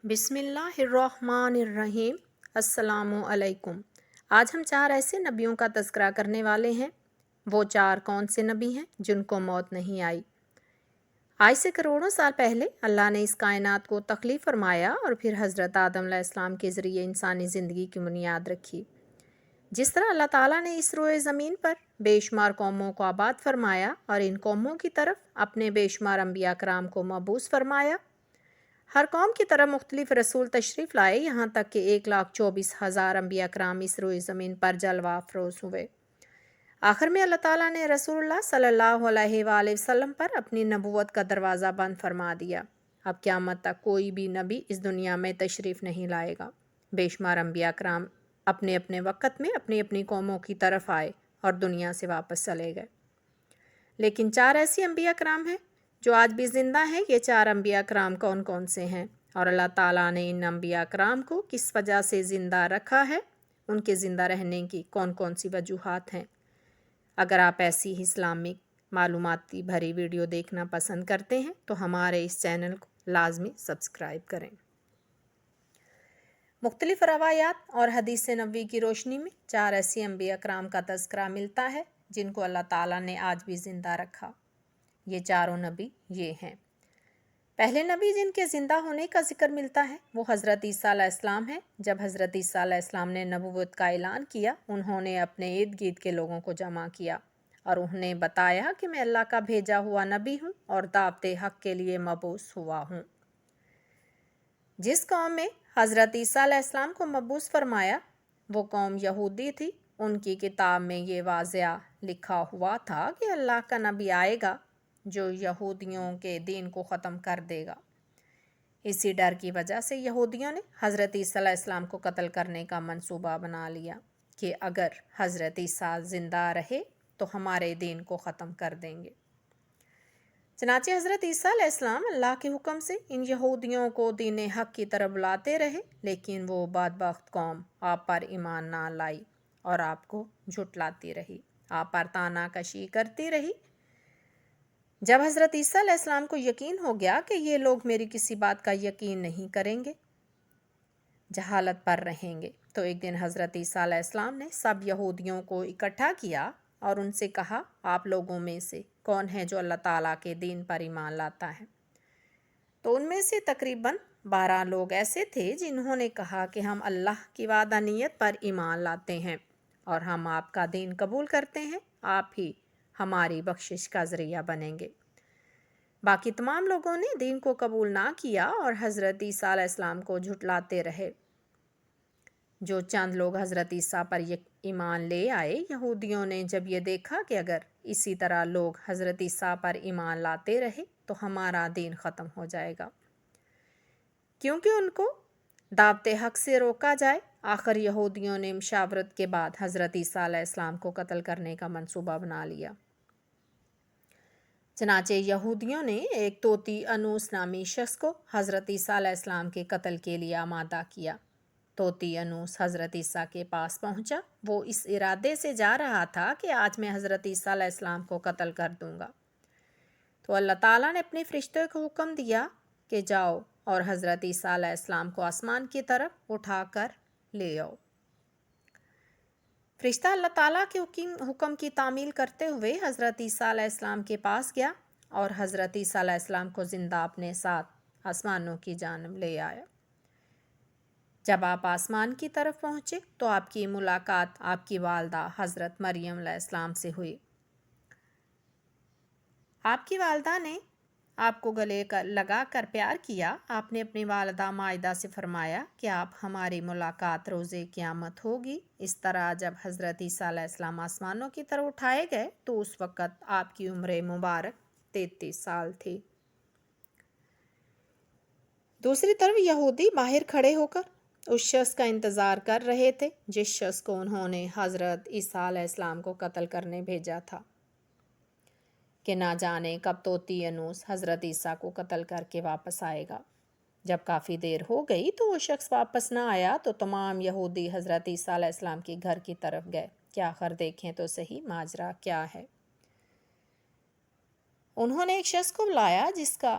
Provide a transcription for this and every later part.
بسم اللہ الرحمن الرحیم۔ السلام علیکم۔ آج ہم 4 ایسے نبیوں کا تذکرہ کرنے والے ہیں۔ وہ 4 کون سے نبی ہیں جن کو موت نہیں آئی؟ آج سے کروڑوں سال پہلے اللہ نے اس کائنات کو تخلیق فرمایا اور پھر حضرت آدم علیہ السلام کے ذریعے انسانی زندگی کی بنیاد رکھی۔ جس طرح اللہ تعالیٰ نے اس روئے زمین پر بے شمار قوموں کو آباد فرمایا اور ان قوموں کی طرف اپنے بے شمار انبیاء کرام کو مبعوث فرمایا، ہر قوم کی طرح مختلف رسول تشریف لائے، یہاں تک کہ 1,24,000 انبیاء کرام اس روئے زمین پر جلوہ افروز ہوئے۔ آخر میں اللہ تعالیٰ نے رسول اللہ صلی اللہ علیہ وآلہ وسلم پر اپنی نبوت کا دروازہ بند فرما دیا۔ اب قیامت تک کوئی بھی نبی اس دنیا میں تشریف نہیں لائے گا۔ بے شمار انبیاء کرام اپنے اپنے وقت میں اپنی اپنی قوموں کی طرف آئے اور دنیا سے واپس چلے گئے۔ لیکن 4 ایسی انبیاء کرام ہیں جو آج بھی زندہ ہیں۔ یہ 4 انبیاء کرام کون کون سے ہیں اور اللہ تعالیٰ نے ان انبیاء کرام کو کس وجہ سے زندہ رکھا ہے؟ ان کے زندہ رہنے کی کون کون سی وجوہات ہیں؟ اگر آپ ایسی ہی اسلامک معلوماتی بھری ویڈیو دیکھنا پسند کرتے ہیں تو ہمارے اس چینل کو لازمی سبسکرائب کریں۔ مختلف روایات اور حدیث نبوی کی روشنی میں 4 ایسی انبیاء کرام کا تذکرہ ملتا ہے جن کو اللہ تعالیٰ نے آج بھی زندہ رکھا۔ یہ چاروں نبی یہ ہیں۔ پہلے نبی جن کے زندہ ہونے کا ذکر ملتا ہے وہ حضرت عیسیٰ علیہ السلام ہیں۔ جب حضرت عیسیٰ علیہ السلام نے نبوت کا اعلان کیا، انہوں نے اپنے ارد گرد کے لوگوں کو جمع کیا اور انہیں بتایا کہ میں اللہ کا بھیجا ہوا نبی ہوں اور دعوت حق کے لیے مبعوث ہوا ہوں۔ جس قوم میں حضرت عیسیٰ علیہ السلام کو مبعوث فرمایا وہ قوم یہودی تھی۔ ان کی کتاب میں یہ واضح لکھا ہوا تھا کہ اللہ کا نبی آئے گا جو یہودیوں کے دین کو ختم کر دے گا۔ اسی ڈر کی وجہ سے یہودیوں نے حضرت عیسیٰ علیہ السلام کو قتل کرنے کا منصوبہ بنا لیا کہ اگر حضرت عیسیٰ زندہ رہے تو ہمارے دین کو ختم کر دیں گے۔ چنانچہ حضرت عیسیٰ علیہ السلام اللہ کے حکم سے ان یہودیوں کو دین حق کی طرف بلاتے رہے، لیکن وہ بدبخت قوم آپ پر ایمان نہ لائی اور آپ کو جھٹلاتی رہی، آپ پر طعنہ کشی کرتی رہی۔ جب حضرت عیسیٰ علیہ السلام کو یقین ہو گیا کہ یہ لوگ میری کسی بات کا یقین نہیں کریں گے، جہالت پر رہیں گے، تو ایک دن حضرت عیسیٰ علیہ السلام نے سب یہودیوں کو اکٹھا کیا اور ان سے کہا، آپ لوگوں میں سے کون ہے جو اللہ تعالیٰ کے دین پر ایمان لاتا ہے؟ تو ان میں سے تقریباً 12 لوگ ایسے تھے جنہوں نے کہا کہ ہم اللہ کی وحدانیت پر ایمان لاتے ہیں اور ہم آپ کا دین قبول کرتے ہیں، آپ ہی ہماری بخشش کا ذریعہ بنیں گے۔ باقی تمام لوگوں نے دین کو قبول نہ کیا اور حضرت عیسیٰ علیہ السلام کو جھٹلاتے رہے۔ جو چند لوگ حضرت عیسیٰ پر ایمان لے آئے، یہودیوں نے جب یہ دیکھا کہ اگر اسی طرح لوگ حضرت عیسیٰ پر ایمان لاتے رہے تو ہمارا دین ختم ہو جائے گا، کیونکہ ان کو دعوت حق سے روکا جائے۔ آخر یہودیوں نے مشاورت کے بعد حضرت عیسیٰ علیہ السلام کو قتل کرنے کا منصوبہ بنا لیا۔ چنانچہ یہودیوں نے ایک طوطی انوس نامی شخص کو حضرت عیسیٰ علیہ السلام کے قتل کے لیے آمادہ کیا۔ طوطی انوس حضرت عیسیٰ کے پاس پہنچا۔ وہ اس ارادے سے جا رہا تھا کہ آج میں حضرت عیسیٰ علیہ السلام کو قتل کر دوں گا۔ تو اللہ تعالیٰ نے اپنے فرشتے کو حکم دیا کہ جاؤ اور حضرت عیسیٰ علیہ السلام کو آسمان کی طرف اٹھا کر لے آؤ۔ فرشتہ اللہ تعالیٰ کے حکم کی تعمیل کرتے ہوئے حضرت عیسیٰ علیہ السلام کے پاس گیا اور حضرت عیسیٰ علیہ السلام کو زندہ اپنے ساتھ آسمانوں کی جانب لے آیا۔ جب آپ آسمان کی طرف پہنچے تو آپ کی ملاقات آپ کی والدہ حضرت مریم علیہ السلام سے ہوئی۔ آپ کی والدہ نے آپ کو گلے لگا کر پیار کیا۔ آپ نے اپنی والدہ مائدہ سے فرمایا کہ آپ ہماری ملاقات روز قیامت ہوگی۔ اس طرح جب حضرت عیسیٰ علیہ السلام آسمانوں کی طرف اٹھائے گئے تو اس وقت آپ کی عمر مبارک 33 سال تھی۔ دوسری طرف یہودی باہر کھڑے ہو کر اس شخص کا انتظار کر رہے تھے جس شخص کو انہوں نے حضرت عیسیٰ علیہ السلام کو قتل کرنے بھیجا تھا، کہ نہ جانے کب طوطی انوس حضرت عیسیٰ کو قتل کر کے واپس آئے گا۔ جب کافی دیر ہو گئی تو وہ شخص واپس نہ آیا تو تمام یہودی حضرت عیسیٰ علیہ السلام کے گھر کی طرف گئے کہ آخر دیکھیں تو صحیح ماجرا کیا ہے۔ انہوں نے ایک شخص کو بلایا جس کا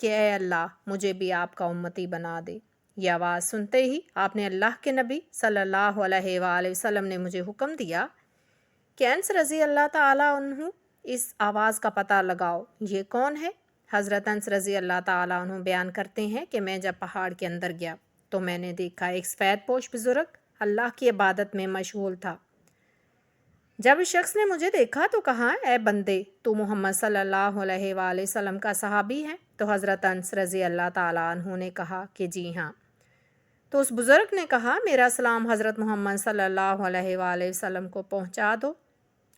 کہ اے اللہ مجھے بھی آپ کا امتی بنا دے۔ یہ آواز سنتے ہی آپ نے اللہ کے نبی صلی اللہ علیہ وآلہ وسلم نے مجھے حکم دیا کہ انس رضی اللہ تعالیٰ عنہ اس آواز کا پتہ لگاؤ، یہ کون ہے؟ حضرت انس رضی اللہ تعالیٰ عنہ بیان کرتے ہیں کہ میں جب پہاڑ کے اندر گیا تو میں نے دیکھا ایک سفید پوش بزرگ اللہ کی عبادت میں مشغول تھا۔ جب اس شخص نے مجھے دیکھا تو کہا، اے بندے، تو محمد صلی اللہ علیہ وآلہ وسلم کا صحابی ہے؟ تو حضرت انس رضی اللہ تعالیٰ عنہ نے کہا کہ جی ہاں۔ تو اس بزرگ نے کہا، میرا سلام حضرت محمد صلی اللہ علیہ وآلہ وسلم کو پہنچا دو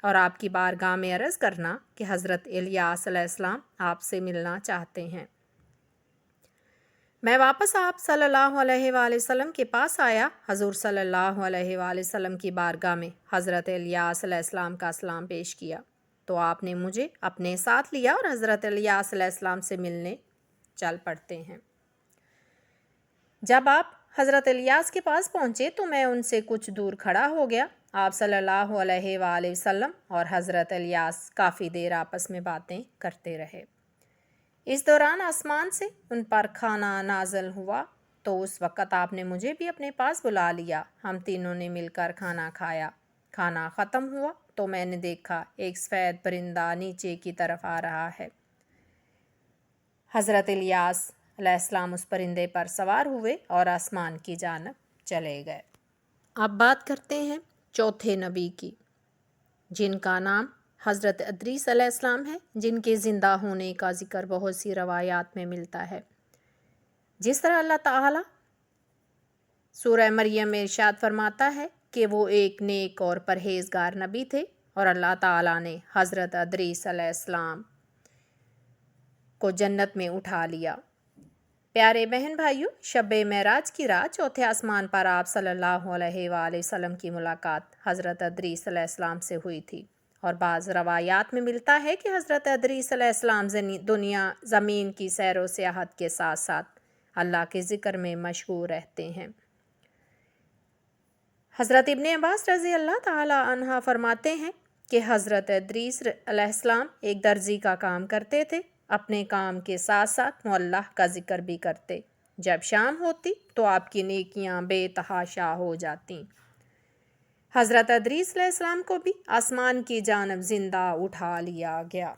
اور آپ کی بارگاہ میں عرض کرنا کہ حضرت الیاس علیہ السلام آپ سے ملنا چاہتے ہیں۔ میں واپس آپ صلی اللہ علیہ وآلہ وسلم کے پاس آیا۔ حضور صلی اللہ علیہ وآلہ وسلم کی بارگاہ میں حضرت الیاس علیہ السلام کا سلام پیش کیا تو آپ نے مجھے اپنے ساتھ لیا اور حضرت الیاس علیہ السلام سے ملنے چل پڑتے ہیں۔ جب آپ حضرت الیاس کے پاس پہنچے تو میں ان سے کچھ دور کھڑا ہو گیا۔ آپ صلی اللہ علیہ وآلہ وسلم اور حضرت الیاس کافی دیر آپس میں باتیں کرتے رہے۔ اس دوران آسمان سے ان پر کھانا نازل ہوا تو اس وقت آپ نے مجھے بھی اپنے پاس بلا لیا۔ ہم تینوں نے مل کر کھانا کھایا۔ کھانا ختم ہوا تو میں نے دیکھا ایک سفید پرندہ نیچے کی طرف آ رہا ہے۔ حضرت الیاس علیہ السلام اس پرندے پر سوار ہوئے اور آسمان کی جانب چلے گئے۔ اب بات کرتے ہیں چوتھے نبی کی، جن کا نام حضرت ادریس علیہ السلام ہے، جن کے زندہ ہونے کا ذکر بہت سی روایات میں ملتا ہے۔ جس طرح اللہ تعالیٰ سورہ مریم میں ارشاد فرماتا ہے کہ وہ ایک نیک اور پرہیزگار نبی تھے اور اللہ تعالیٰ نے حضرت ادریس علیہ السلام کو جنت میں اٹھا لیا۔ پیارے بہن بھائیوں، شب معراج کی رات چوتھے آسمان پر آپ صلی اللہ علیہ وآلہ وسلم کی ملاقات حضرت ادریس علیہ السلام سے ہوئی تھی، اور بعض روایات میں ملتا ہے کہ حضرت ادریس علیہ السلام زمین کی سیر و سیاحت کے ساتھ ساتھ اللہ کے ذکر میں مشغول رہتے ہیں۔ حضرت ابن عباس رضی اللہ تعالی عنہ فرماتے ہیں کہ حضرت ادریس علیہ السلام ایک درزی کا کام کرتے تھے۔ اپنے کام کے ساتھ ساتھ وہ اللہ کا ذکر بھی کرتے۔ جب شام ہوتی تو آپ کی نیکیاں بے تحاشا ہو جاتی۔ حضرت ادریس علیہ السلام کو بھی آسمان کی جانب زندہ اٹھا لیا گیا۔